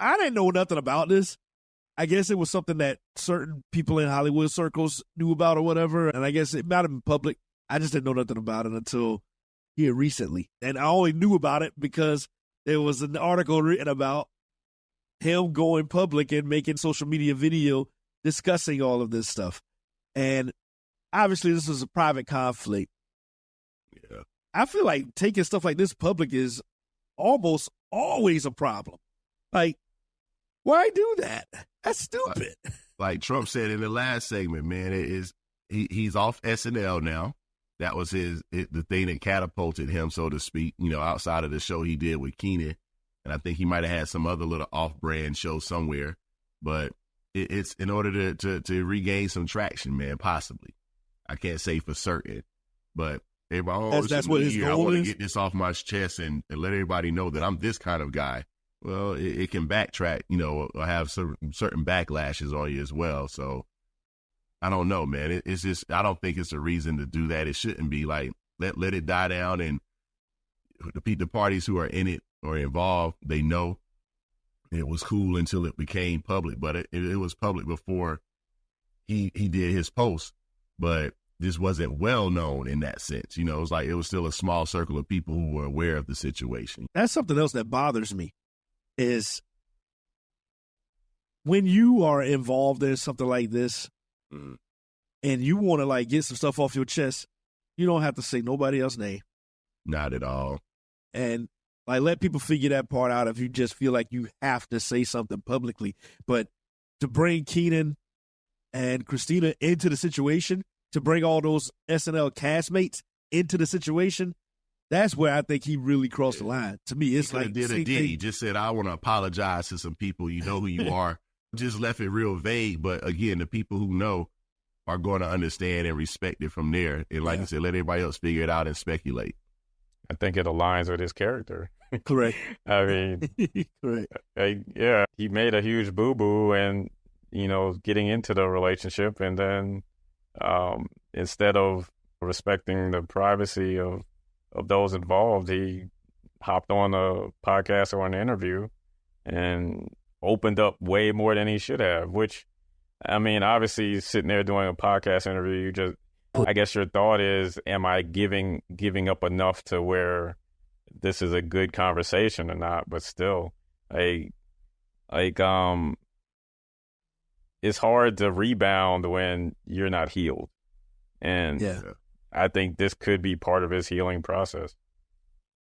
I didn't know nothing about this. I guess it was something that certain people in Hollywood circles knew about or whatever, and I guess it might have been public. I just didn't know nothing about it until here recently. And I only knew about it because there was an article written about him going public and making social media video discussing all of this stuff. And obviously this was a private conflict. Yeah. I feel like taking stuff like this public is almost always a problem. Like, why do that? That's stupid. Like Trump said in the last segment, man, he's off SNL now. That was the thing that catapulted him, so to speak, outside of the show he did with Kenan. And I think he might have had some other little off-brand show somewhere. But it's in order to regain some traction, man, possibly. I can't say for certain. But everybody, that's what his goal is? I want to get this off my chest and let everybody know that I'm this kind of guy. Well, it can backtrack, or have certain backlashes on you as well. So I don't know, man. It's just, I don't think it's a reason to do that. It shouldn't be. Like, let it die down, and the parties who are in it or involved, they know it was cool until it became public. But it was public before he did his post. But this wasn't well known in that sense. It was like it was still a small circle of people who were aware of the situation. That's something else that bothers me. Is when you are involved in something like this and you want to like get some stuff off your chest, you don't have to say nobody else's name. Not at all. And like, let people figure that part out if you just feel like you have to say something publicly. But to bring Kenan and Christina into the situation, to bring all those SNL castmates into the situation, that's where I think he really crossed the line. To me, it's like he just said, I want to apologize to some people. You know who you are. Just left it real vague. But again, the people who know are going to understand and respect it from there. And like I said, let everybody else figure it out and speculate. I think it aligns with his character. Correct. I mean, correct. Yeah, he made a huge boo-boo and, getting into the relationship. And then instead of respecting the privacy of those involved, he hopped on a podcast or an interview and opened up way more than he should have, which, I mean, obviously sitting there doing a podcast interview, I guess your thought is, am I giving up enough to where this is a good conversation or not? But still, it's hard to rebound when you're not healed. And I think this could be part of his healing process.